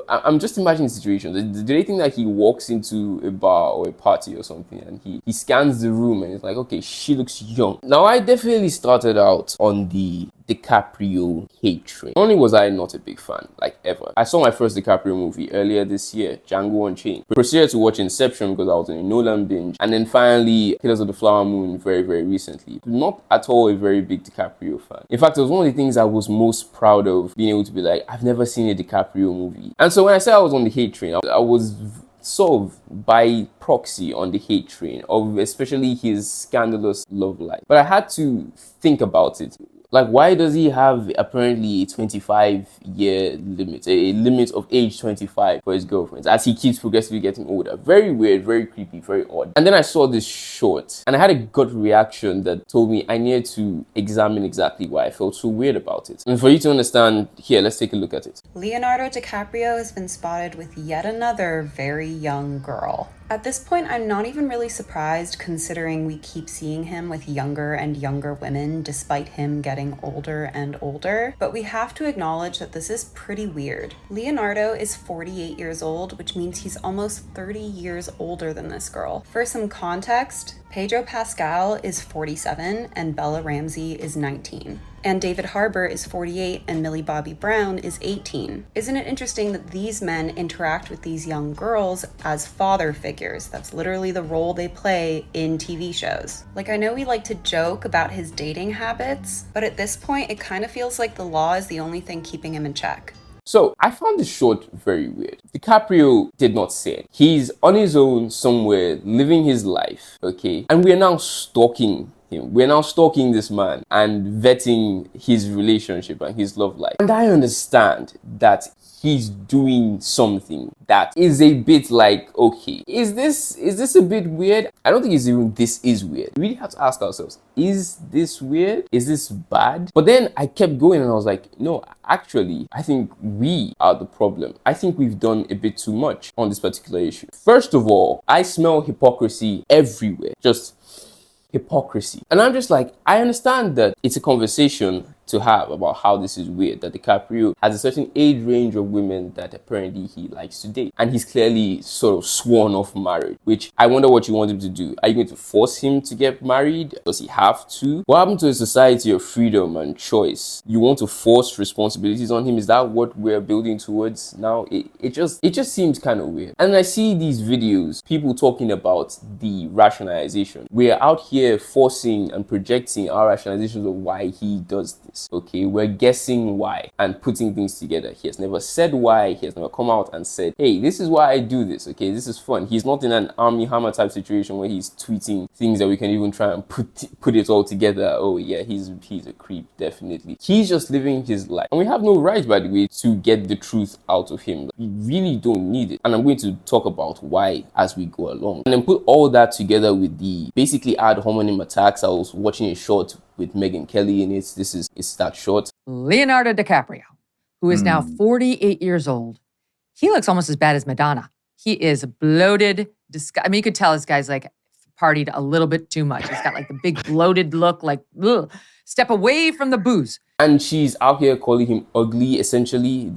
I'm just imagining the situation. Do they think that he walks into a bar or a party or something and he scans the room and it's like, okay, she looks young. Now, I definitely started out on the DiCaprio hate train. Not only was I not a big fan, like ever. I saw my first DiCaprio movie earlier this year, Django Unchained. Proceeded to watch Inception because I was in a Nolan binge. And then finally, Killers of the Flower Moon very, very recently. Not at all a very big DiCaprio fan. In fact, it was one of the things I was most proud of, being able to be like, I've never seen a DiCaprio movie. And so when I said I was on the hate train, I was sort of by proxy on the hate train of especially his scandalous love life. But I had to think about it. Like, why does he have apparently a 25-year limit, a limit of age 25 for his girlfriends as he keeps progressively getting older? Very weird, very creepy, very odd. And then I saw this short and I had a gut reaction that told me I needed to examine exactly why I felt so weird about it. And for you to understand, here, let's take a look at it. Leonardo DiCaprio has been spotted with yet another very young girl. At this point, I'm not even really surprised considering we keep seeing him with younger and younger women despite him getting older and older. But we have to acknowledge that this is pretty weird. Leonardo is 48 years old, which means he's almost 30 years older than this girl. For some context, Pedro Pascal is 47 and Bella Ramsey is 19. And David Harbour is 48 and Millie Bobby Brown is 18. Isn't it interesting that these men interact with these young girls as father figures? That's literally the role they play in TV shows. Like, I know we like to joke about his dating habits, but at this point, it kind of feels like the law is the only thing keeping him in check. So I found this short very weird. DiCaprio did not say it. He's on his own somewhere living his life, okay? And we're now stalking him. We're now stalking this man and vetting his relationship and his love life. And I understand that he's doing something that is a bit like, okay, is this a bit weird? I don't think it's even this is weird. We really have to ask ourselves, is this weird? Is this bad? But then I kept going and I was like, no, actually, I think we are the problem. I think we've done a bit too much on this particular issue. First of all, I smell hypocrisy everywhere. Just hypocrisy. And I'm just like, I understand that it's a conversation to have about how this is weird, that DiCaprio has a certain age range of women that apparently he likes to date. And he's clearly sort of sworn off marriage, which I wonder what you want him to do. Are you going to force him to get married? Does he have to? What happened to a society of freedom and choice? You want to force responsibilities on him? Is that what we're building towards now? It just seems kind of weird. And I see these videos, people talking about the rationalization. We're out here forcing and projecting our rationalizations of why he does this. Okay, we're guessing why and putting things together. He has never said why. He has never come out and said, hey, this is why I do this. Okay, this is fun. He's not in an Army Hammer type situation where he's tweeting things that we can even try and put it all together. Oh yeah, he's a creep, definitely. He's just living his life. And we have no right, by the way, to get the truth out of him. We really don't need it. And I'm going to talk about why as we go along. And then put all that together with the basically ad hominem attacks. I was watching a short with Megyn Kelly in it. It's that short. Leonardo DiCaprio, who is now 48 years old. He looks almost as bad as Madonna. He is bloated. I mean, you could tell this guy's like partied a little bit too much. He's got like the big bloated look, like, ugh. Step away from the booze. And she's out here calling him ugly, essentially.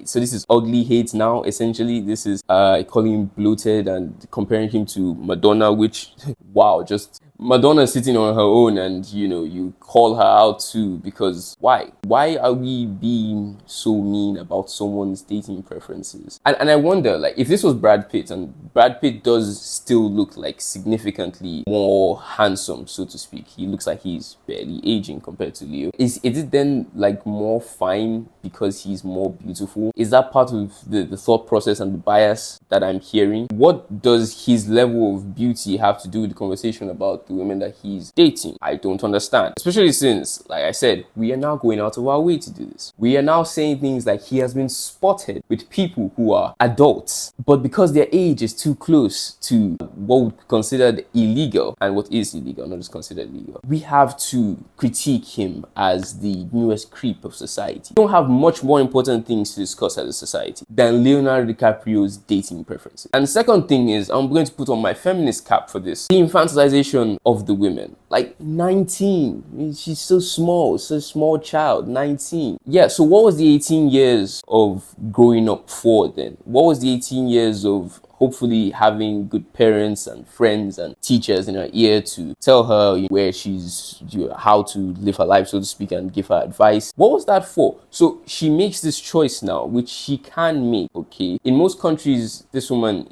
So this is ugly hate now, essentially. This is calling him bloated and comparing him to Madonna, which, wow, just Madonna sitting on her own and, you know, you call her out too, because why? Why are we being so mean about someone's dating preferences? And I wonder, like, if this was Brad Pitt, and Brad Pitt does still look like significantly more handsome, so to speak. He looks like he's barely aging compared to Leo. Is it then like more fine because he's more beautiful? Is that part of the thought process and the bias that I'm hearing? What does his level of beauty have to do with the conversation about the women that he's dating? I don't understand. Especially since, like I said, we are now going out of our way to do this. We are now saying things like he has been spotted with people who are adults, but because their age is too close to what would be considered illegal, and what is illegal, not just considered legal, we have to critique him as the newest creep of society. We don't have much more important things to discuss as a society than Leonardo DiCaprio's dating preferences. And the second thing is, I'm going to put on my feminist cap for this, the infantilization of the women. Like 19. I mean, she's so small, so small child, 19. Yeah, so what was the 18 years of growing up for then? What was the 18 years of hopefully having good parents and friends and teachers in her ear to tell her where she's, how to live her life, so to speak, and give her advice? What was that for? So she makes this choice now, which she can make, okay? In most countries, this woman,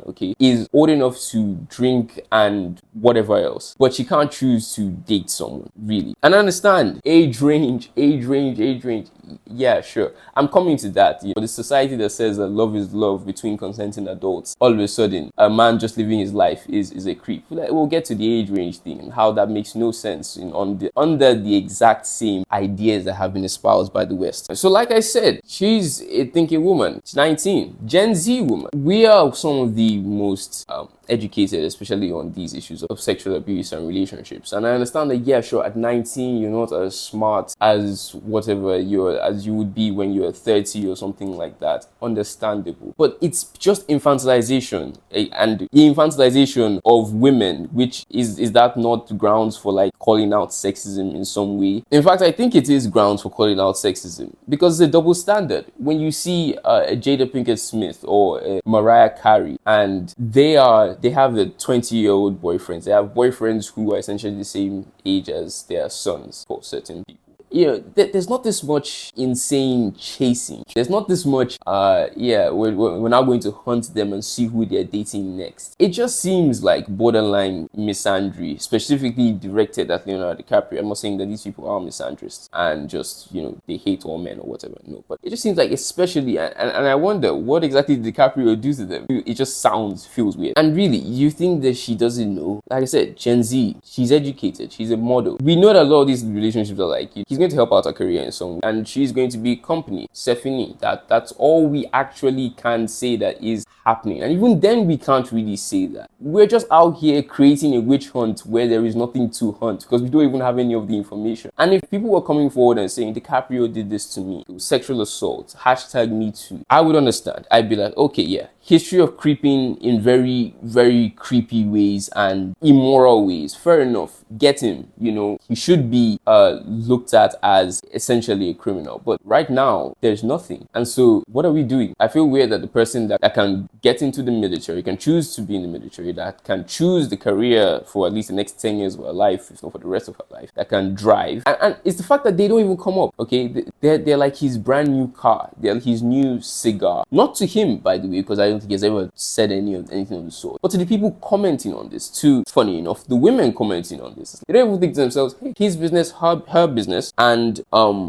okay, is old enough to drink and whatever else, but she can't choose to date someone, really. And I understand age range. Yeah, sure. I'm coming to that. The society that says that love is love between consenting adults, all of a sudden, a man just living his life is a creep. We'll get to the age range thing and how that makes no sense under the exact same ideas that have been espoused by the West. So like I said, she's a thinking woman. She's 19. Gen Z woman. We are some of the most educated, especially on these issues of sexual abuse and relationships. And I understand that, yeah, sure, at 19, you're not as smart as whatever as you would be when you're 30 or something like that. Understandable. But it's just infantilization, and the infantilization of women, which is that not grounds for like calling out sexism in some way? In fact, I think it is grounds for calling out sexism, because it's a double standard. When you see a Jada Pinkett Smith or a Mariah Carey, and they have a 20-year-old boyfriends. They have boyfriends who are essentially the same age as their sons for certain people. There's not this much insane chasing. There's not this much, we're now going to hunt them and see who they're dating next. It just seems like borderline misandry, specifically directed at Leonardo DiCaprio. I'm not saying that these people are misandrists and just, they hate all men or whatever. No, but it just seems like, especially, and I wonder, what exactly did DiCaprio do to them? It just feels weird. And really, you think that she doesn't know? Like I said, Gen Z, she's educated, she's a model. We know that a lot of these relationships are like, he's going to help out her career in some way, and she's going to be company, Stephanie. That's all we actually can say that is happening. And even then, we can't really say that. We're just out here creating a witch hunt where there is nothing to hunt, because we don't even have any of the information. And if people were coming forward and saying, DiCaprio did this to me, it was sexual assault, #MeToo, I would understand. I'd be like, okay, yeah, history of creeping in very, very creepy ways and immoral ways. Fair enough. Get him. He should be looked at as essentially a criminal. But right now, there's nothing. And so what are we doing? I feel weird that the person that can get into the military, can choose to be in the military, that can choose the career for at least the next 10 years of her life, if not for the rest of her life, that can drive. And it's the fact that they don't even come up, okay? They're like his brand new car. They're his new cigar. Not to him, by the way, because I don't think he's ever said anything of the sort. But to the people commenting on this, funny enough, the women commenting on this, they don't even think to themselves, hey, his business, her business, and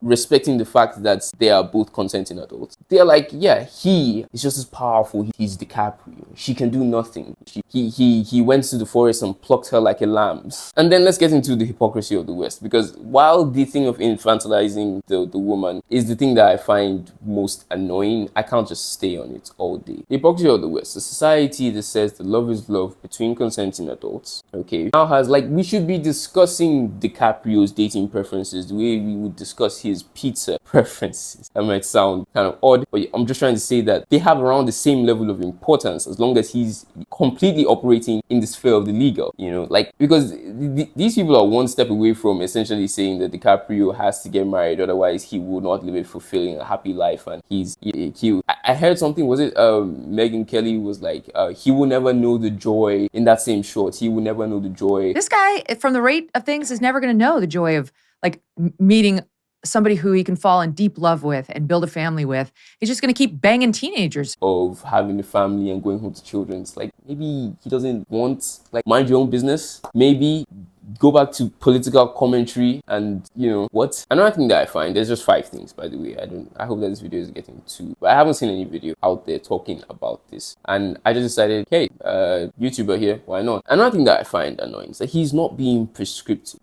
respecting the fact that they are both consenting adults. They're like, yeah, he is just as powerful. He's DiCaprio. She can do nothing. He went to the forest and plucked her like a lamb. And then let's get into the hypocrisy of the West, because while the thing of infantilizing the woman is the thing that I find most annoying, I can't just stay on it all day. The hypocrisy of the West, a society that says that love is love between consenting adults, okay, now has we should be discussing DiCaprio's dating preferences the way we would discuss his pizza preferences. That might sound kind of odd, but I'm just trying to say that they have around the same level of importance as long as he's completely operating in the sphere of the legal, because these people are one step away from essentially saying that DiCaprio has to get married, otherwise he will not live a fulfilling, a happy life, and I heard something, was it Megyn Kelly was like, he will never know the joy in that same short. He will never know the joy. This guy, from the rate of things, is never going to know the joy of meeting somebody who he can fall in deep love with and build a family with. He's just going to keep banging teenagers. Of having a family and going home to children. It's like, maybe he doesn't want, mind your own business. Maybe go back to political commentary and, what? Another thing that I find, there's just 5 things, by the way. I hope that this video is getting 2. But I haven't seen any video out there talking about this. And I just decided, hey, YouTuber here, why not? Another thing that I find annoying is that he's not being prescriptive.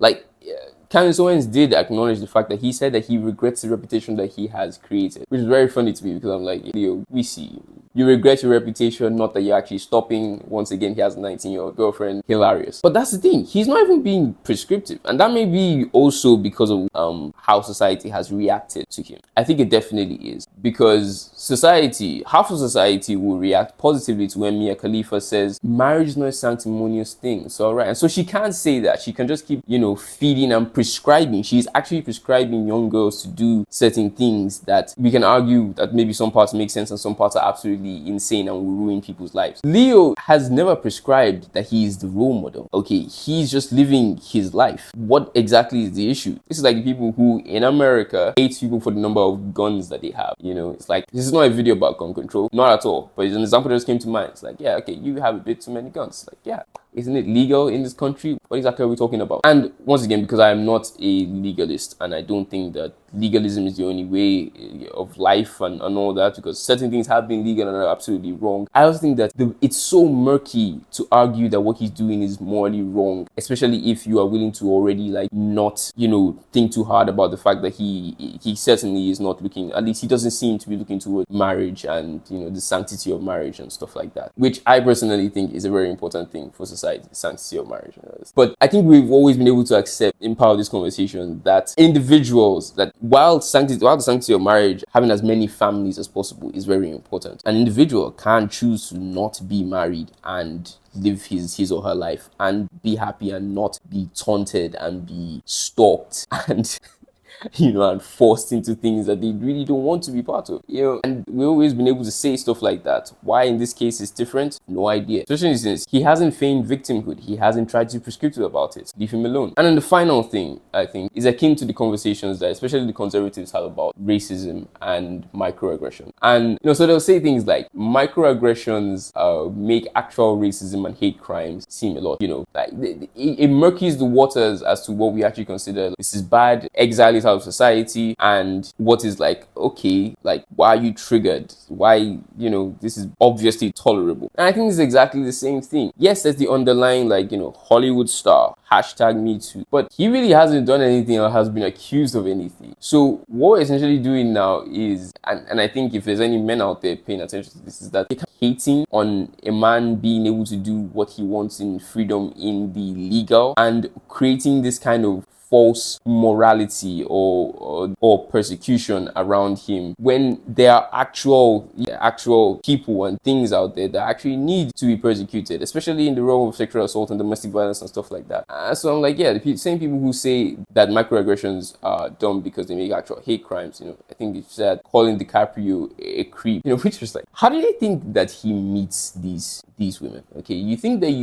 Candace Owens did acknowledge the fact that he said that he regrets the reputation that he has created, which is very funny to me, because I'm like, Leo, we see you. you regret your reputation, not that you're actually stopping. Once again, he has a 19-year-old girlfriend. Hilarious. But that's the thing. He's not even being prescriptive. And that may be also because of how society has reacted to him. I think it definitely is. Because society, half of society will react positively to when Mia Khalifa says, marriage is not a sanctimonious thing. It's all right. And so she can't say that. She can just keep, feeding and prescribing. She's actually prescribing young girls to do certain things that we can argue that maybe some parts make sense and some parts are absolutely insane and will ruin people's lives. Leo has never prescribed that he is the role model. Okay, he's just living his life. What exactly is the issue? This is like the people who in America hate people for the number of guns that they have. It's like, this is not a video about gun control, not at all. But it's an example that just came to mind. It's like, yeah, okay, you have a bit too many guns. Like, yeah, isn't it legal in this country? What exactly are we talking about? And once again, because I am not a legalist and I don't think that legalism is the only way of life and all that, because certain things have been legal and are absolutely wrong. I also think that it's so murky to argue that what he's doing is morally wrong, especially if you are willing to already not, think too hard about the fact that he certainly is not looking, at least he doesn't seem to be looking toward marriage and, the sanctity of marriage and stuff like that, which I personally think is a very important thing for society, the sanctity of marriage. But I think we've always been able to accept in part of this conversation that individuals, that while the sanctity of marriage, having as many families as possible is very important, an individual can choose to not be married and live his or her life and be happy and not be taunted and be stalked and and forced into things that they really don't want to be part of. And we've always been able to say stuff like that. Why in this case it's different? No idea. Especially since he hasn't feigned victimhood. He hasn't tried to be prescriptive about it. Leave him alone. And then the final thing, I think, is akin to the conversations that especially the conservatives have about racism and microaggression. And, so they'll say things like microaggressions make actual racism and hate crimes seem a lot, it murkies the waters as to what we actually consider this is bad, exile is out of society, and what is okay, why are you triggered? Why, this is obviously tolerable. And I think it's exactly the same thing. Yes, there's the underlying, Hollywood star, #MeToo, but he really hasn't done anything or has been accused of anything. So what we're essentially doing now is, and I think if there's any men out there paying attention to this, is that they're hating on a man being able to do what he wants in freedom in the legal and creating this kind of false morality or persecution around him, when there are actual people and things out there that actually need to be persecuted, especially in the realm of sexual assault and domestic violence and stuff like that. So I'm like, yeah, the same people who say that microaggressions are dumb because they make actual hate crimes, I think they said calling DiCaprio a creep, which was like, how do they think that he meets these women? Okay, you think that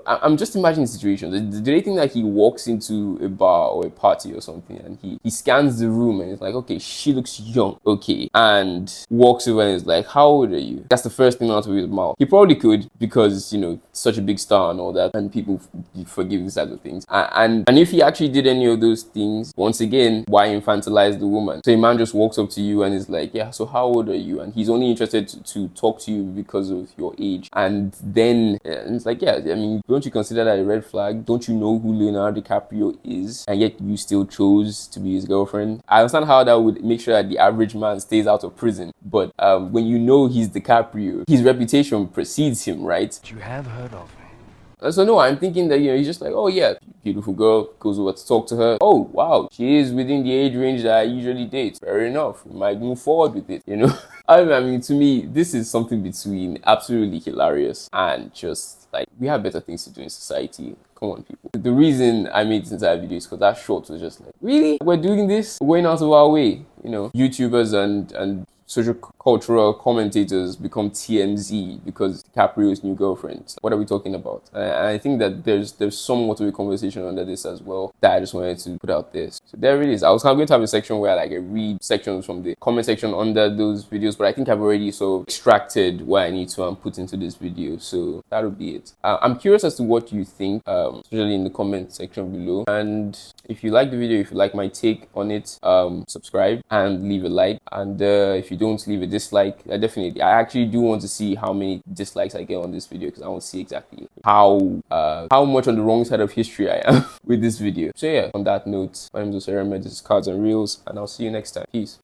I'm just imagining situations. Do they think that he walks into a bar or a party or something and he scans the room and it's like, okay, she looks young, okay, and walks over and is like, how old are you? That's the first thing out of his mouth. He probably could, because such a big star and all that, and people forgive these types of things. And if he actually did any of those things, once again, why infantilize the woman? So a man just walks up to you and is like, yeah, so how old are you? And he's only interested to talk to you because of your age. And then it's like, yeah, I mean, don't you consider that a red flag? Don't you know who Leonardo DiCaprio is? And yet you still chose to be his girlfriend. I understand how that would make sure that the average man stays out of prison. But when you know he's DiCaprio, his reputation precedes him, right? You have heard of me. So no, I'm thinking that, he's just like, oh yeah, beautiful girl, goes over to talk to her. Oh, wow, she is within the age range that I usually date. Fair enough, we might move forward with it, I mean, to me, this is something between absolutely hilarious and just we have better things to do in society. Come on, people. The reason I made this entire video is because that short was just like, really? We're doing this? We're going out of our way? YouTubers and social cultural commentators become TMZ because DiCaprio's new girlfriend. What are we talking about? And I think that there's somewhat of a conversation under this as well that I just wanted to put out there. So there it is. I was going to have a section where I read sections from the comment section under those videos, but I think I've already sort of extracted what I need to and put into this video. So that'll be it. I'm curious as to what you think, especially in the comment section below. And if you like the video, if you like my take on it, subscribe and leave a like. And if you don't, leave a dislike. I actually do want to see how many dislikes I get on this video, because I want to see exactly how much on the wrong side of history I am with this video. So yeah, on that note, my name is Oseremen, this is Cards and Reels, and I'll see you next time. Peace.